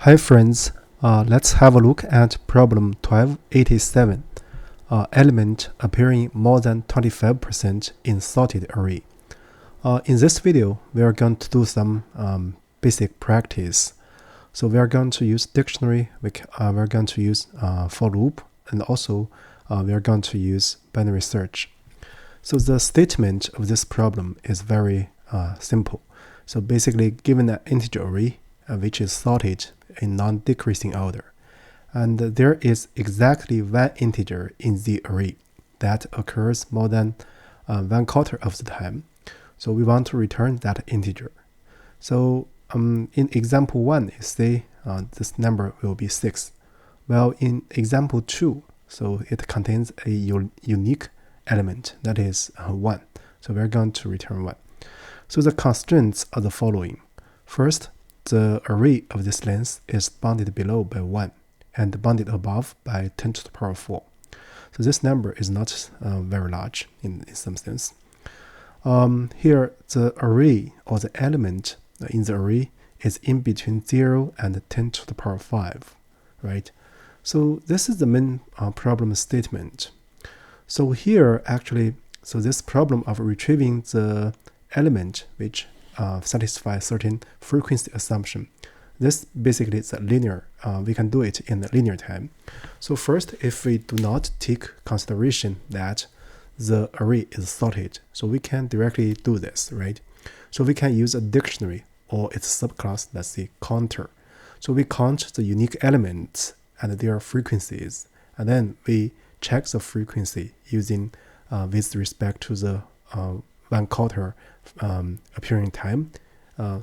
Hi friends, let's have a look at problem 1287, element appearing more than 25% in sorted array. In this video, we are going to do some basic practice. So we are going to use dictionary, we're going to use for loop, and also we are going to use binary search. So the statement of this problem is very simple. So basically, given an integer array, which is sorted in non-decreasing order, and there is exactly one integer in the array that occurs more than 1/4 of the time. So we want to return that integer. So in example 1, you say this number will be 6. Well, in example 2, so it contains a unique element that is 1. So we're going to return 1. So the constraints are the following. First, the array of this length is bounded below by 1 and bounded above by 10 to the power 4. So this number is not very large in some sense. Here, the array or the element in the array is in between 0 and 10 to the power 5, right? So this is the main problem statement. So here, actually, so this problem of retrieving the element which satisfies certain frequency assumption, this basically is a linear. We can do it in the linear time. So first, if we do not take consideration that the array is sorted, so we can directly do this, right? So we can use a dictionary or its subclass, let's say counter. So we count the unique elements and their frequencies, and then we check the frequency using with respect to the 1/4 appearing time.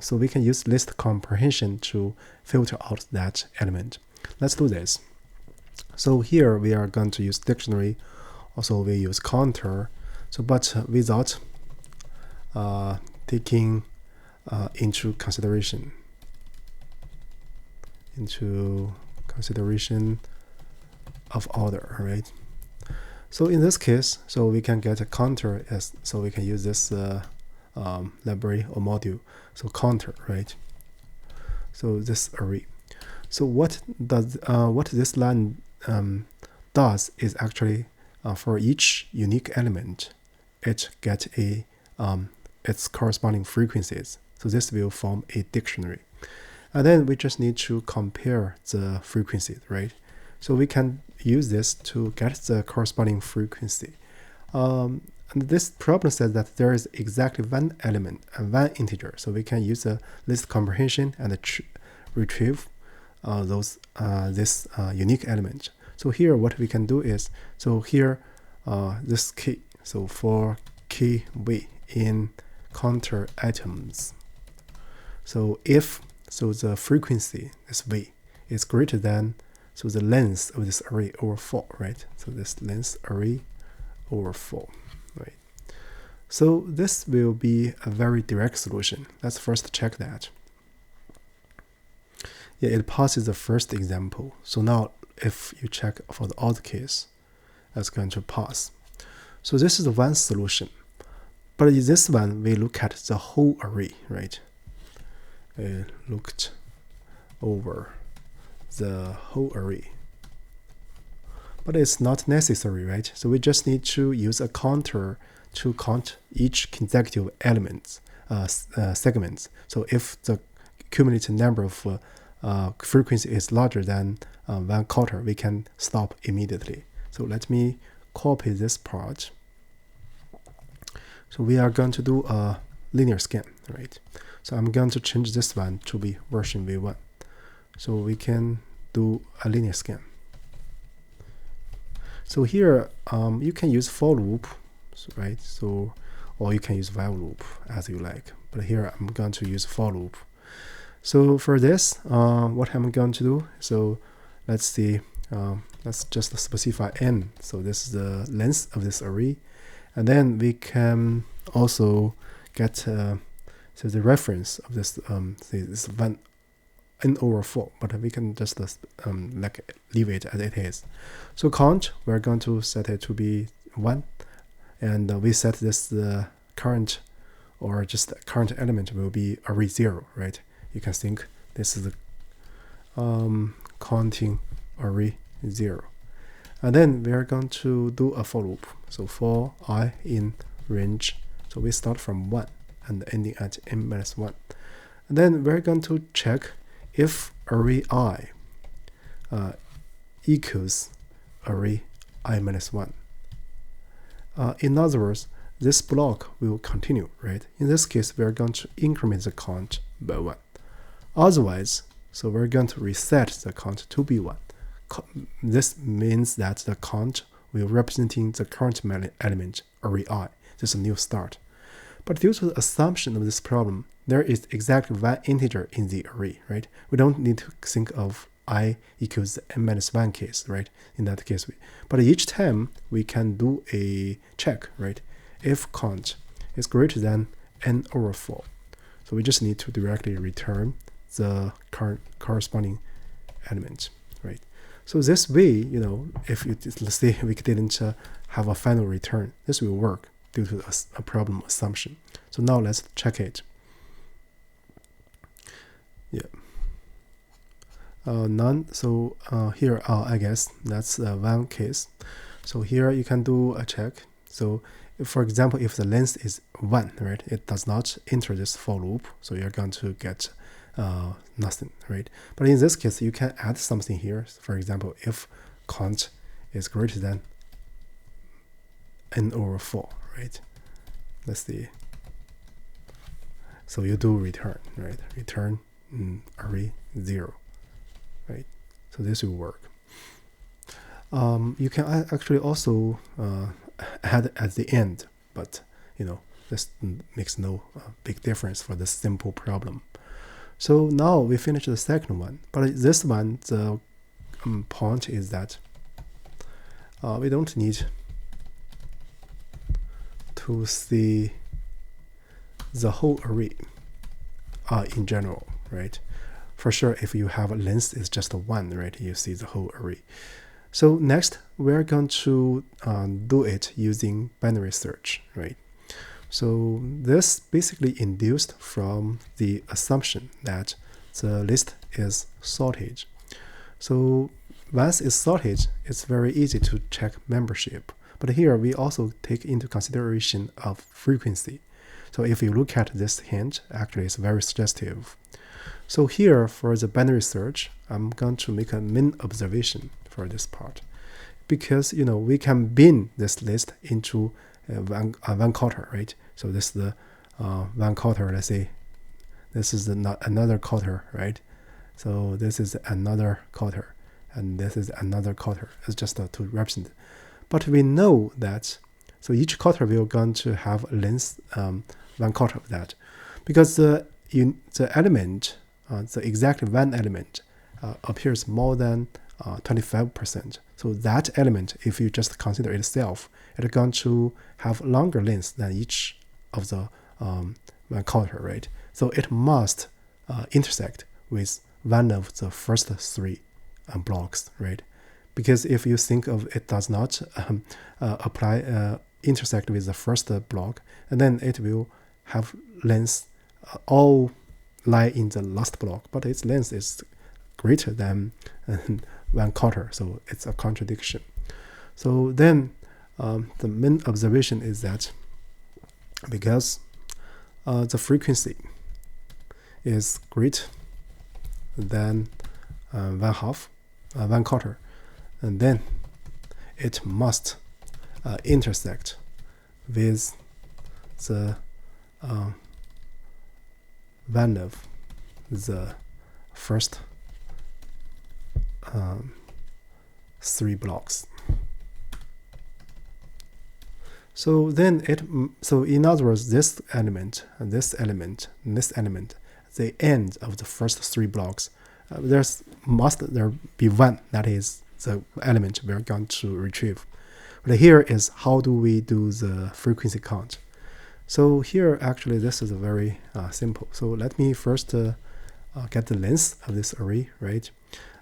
So we can use list comprehension to filter out that element. Let's do this. So here we are going to use dictionary. Also we use counter. So but without taking into consideration of order, right? So in this case, so we can get a counter as, so we can use this library or module. So counter, right? So this array. So what this line does is actually for each unique element, it gets a its corresponding frequencies. So this will form a dictionary, and then we just need to compare the frequencies, right? So we can use this to get the corresponding frequency. And this problem says that there is exactly one element and one integer. So we can use a list comprehension and retrieve this unique element. So here what we can do is, so here this key, so for key v in counter items. So if the frequency, this v, is greater than the length of this array over 4, right? So this length array over 4, right? So this will be a very direct solution. Let's first check that. Yeah, it passes the first example. So now if you check for the odd case, that's going to pass. So this is one solution. But in this one, we look at the whole array, right? We looked over the whole array. But it's not necessary, right? So we just need to use a counter to count each consecutive elements, segments. So if the cumulative number of frequency is larger than 1/4, we can stop immediately. So let me copy this part. So we are going to do a linear scan, right? So I'm going to change this one to be version v1. So we can do a linear scan. So here you can use for loop, right? So, or you can use while loop as you like. But here I'm going to use for loop. So for this, what I'm going to do, so let's see, let's just specify n. So this is the length of this array. And then we can also get so the reference of this this one n over 4, but we can just like leave it as it is. So count, we're going to set it to be 1, and we set this current, or just the current element will be array 0, right? You can think this is counting array 0. And then we are going to do a for loop. So for I in range, so we start from 1 and ending at n-1. And then we're going to check if array I equals array I-1. In other words, this block will continue, right? In this case, we're going to increment the count by 1. Otherwise, so we're going to reset the count to be 1. This means that the count will representing the current element, array I. This is a new start. But due to the assumption of this problem, there is exactly one integer in the array, right? We don't need to think of I equals n-1 case, right? In that case, but each time we can do a check, right? If count is greater than n/4. So we just need to directly return the corresponding element, right? So this way, if let's say we didn't have a final return, this will work due to a problem assumption. So now let's check it. Yeah. None. So here, I guess that's one case. So here you can do a check. So for example, if the length is 1, right, it does not enter this for loop. So you're going to get nothing, right? But in this case, you can add something here. For example, if count is greater than n/4, right? Let's see. So you do return, right? Return array 0, right? So this will work. You can actually also add at the end, but this makes no big difference for this simple problem. So now we finish the second one, but this one, the point is that we don't need to see the whole array in general, right? For sure, if you have a length is just 1, right, you see the whole array. So next, we're going to do it using binary search, right? So this basically induced from the assumption that the list is sorted. So once it's sorted, it's very easy to check membership. But here we also take into consideration of frequency. So if you look at this hint, actually it's very suggestive. So here for the binary search, I'm going to make a main observation for this part. Because we can bin this list into one quarter, right? So this is the one quarter, let's say. This is another quarter, right? So this is another quarter, and this is another quarter. It's just to represent. But we know that, so each quarter we are going to have a length one quarter of that, because the element, the exact one element appears more than 25%. So that element, if you just consider itself, it's going to have longer length than each of the one quarter, right? So it must intersect with one of the first 3 blocks, right? Because if you think of it does not intersect with the first block, and then it will have length all lie in the last block, but its length is greater than one quarter, so it's a contradiction. So then the main observation is that because the frequency is greater than one quarter, and then it must intersect with the one of the first 3 blocks. So then so in other words, this element, the end of the first 3 blocks, must be 1, that is the element we're going to retrieve. But here is how do we do the frequency count. So here actually this is very simple. So let me first get the length of this array, right?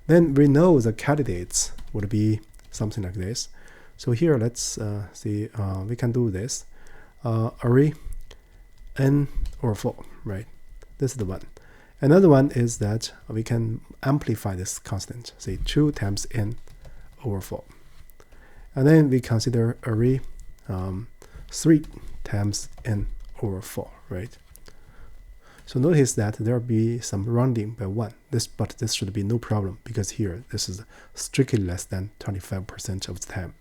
Then we know the candidates would be something like this. So here let's see, we can do this. Array n/4, right? This is the one. Another one is that we can amplify this constant, say 2 times n over 4. And then we consider array 3 times n over 4, right? So notice that there will be some rounding by 1. But this should be no problem, because here this is strictly less than 25% of the time.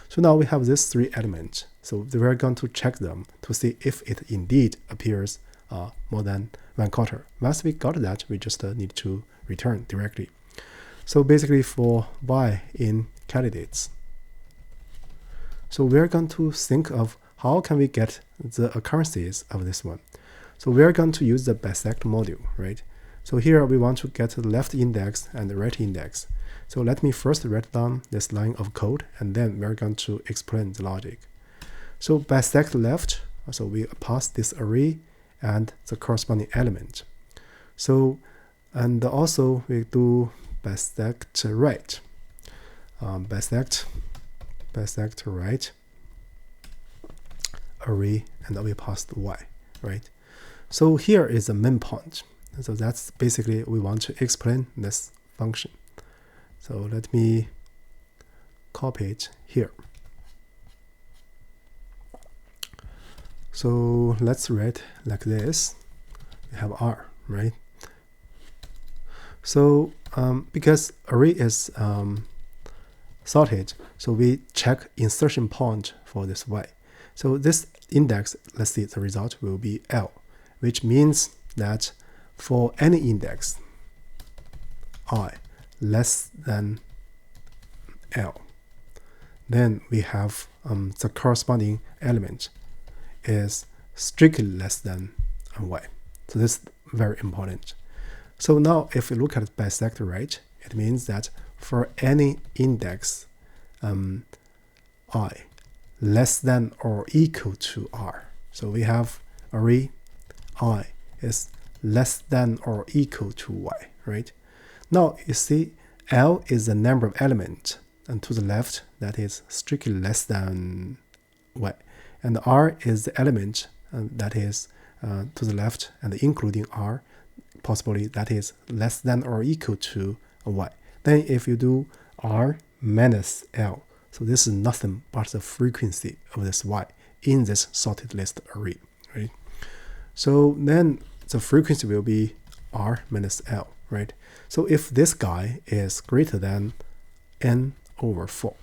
So now we have these 3 elements. So we are going to check them to see if it indeed appears more than 1/4. Once we got that, we just need to return directly. So basically for y in candidates, so we are going to think of how can we get the occurrences of this one. So we are going to use the bisect module, right? So here we want to get the left index and the right index. So let me first write down this line of code, and then we're going to explain the logic. So bisect left, so we pass this array and the corresponding element. So, and also we do bisect right. Bisect right array, and then we pass the y, right? So here is the main point. So that's basically we want to explain this function. So let me copy it here. So let's write like this. We have R, right? So because array is sorted, so we check insertion point for this y. So this index, let's see, the result will be L, which means that for any index I less than L, then we have the corresponding element is strictly less than y. So this is very important. So now if we look at bisect right, it means that for any index I less than or equal to R, so we have array I is less than or equal to y, right? Now you see L is the number of elements, and to the left that is strictly less than y, and R is the element that is to the left and including R, possibly that is less than or equal to y. Then if you do R minus L, so this is nothing but the frequency of this y in this sorted list array, right? So then the frequency will be R minus L, right? So if this guy is greater than n over 4,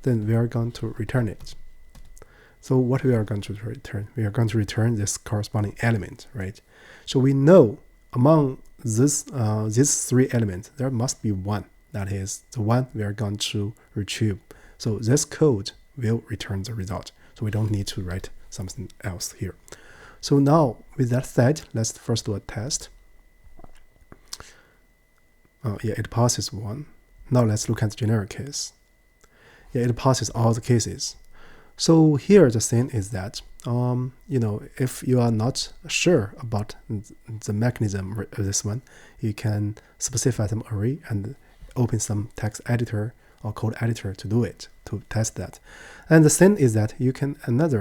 then we are going to return it. So what we are going to return? We are going to return this corresponding element, right? So we know among these 3 elements, there must be one. That is the one we are going to retrieve. So this code will return the result. So we don't need to write something else here. So now with that said, let's first do a test. Yeah, it passes 1. Now let's look at the generic case. Yeah, it passes all the cases. So here the thing is that, if you are not sure about the mechanism of this one, you can specify some array and open some text editor or code editor to do it, to test that. And the thing is that you can,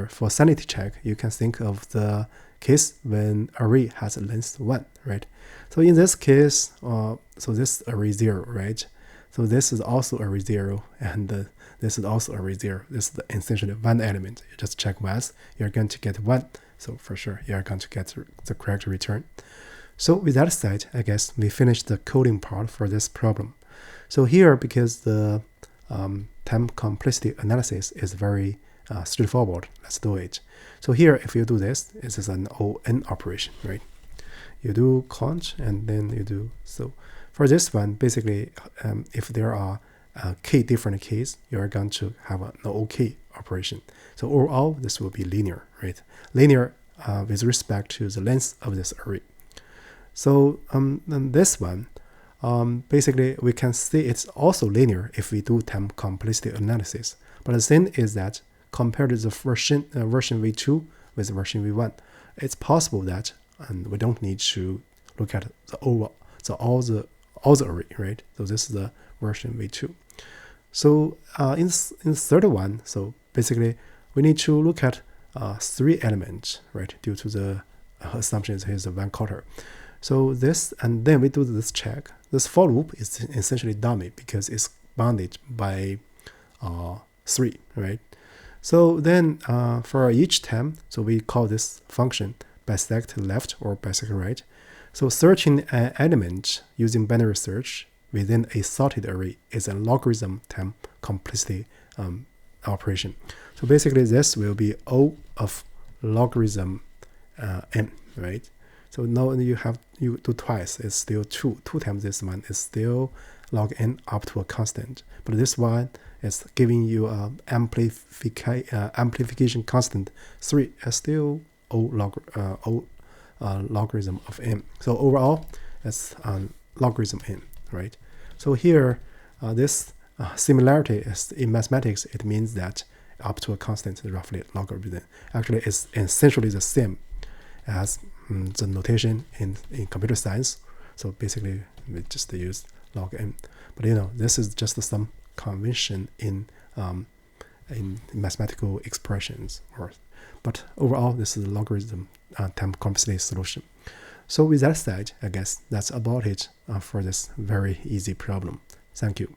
for sanity check, you can think of the case when array has a length 1, right? So in this case, so this array 0, right? So this is also array 0, and this is also array 0. This is essentially one element. You just check once, you're going to get 1. So for sure, you're going to get the correct return. So with that said, I guess we finished the coding part for this problem. So here, because the time complexity analysis is very straightforward, let's do it. So here, if you do this, this is an ON operation, right? You do const, and then you do, so for this one, basically, if there are different keys, you are going to have an OK operation. So overall, this will be linear, right? Linear with respect to the length of this array. So then this one, basically, we can see it's also linear if we do time complexity analysis. But the thing is that compared to the version v2 with version v1, it's possible that we don't need to look at all the array, right? So this is the version v2. So in the third one, so basically we need to look at 3 elements, right? Due to the assumptions here's 1/4. So this, and then we do this check. This for loop is essentially dummy because it's bounded by 3, right? So then for each term, so we call this function bisect left or bisect right. So searching an element using binary search within a sorted array is a logarithm term complexity operation. So basically this will be O of logarithm n, right? So now you do twice, it's still 2 times this one is still log n up to a constant, but this one is giving you a amplification constant 3 is still logarithm of n. So overall it's logarithm n, right? So here this similarity is in mathematics, it means that up to a constant is roughly logarithm. Actually it's essentially the same as the notation in computer science. So basically we just use log n, but this is just some convention in mathematical expressions, but overall this is a logarithm term complexity solution. So with that said, I guess that's about it for this very easy problem. Thank you.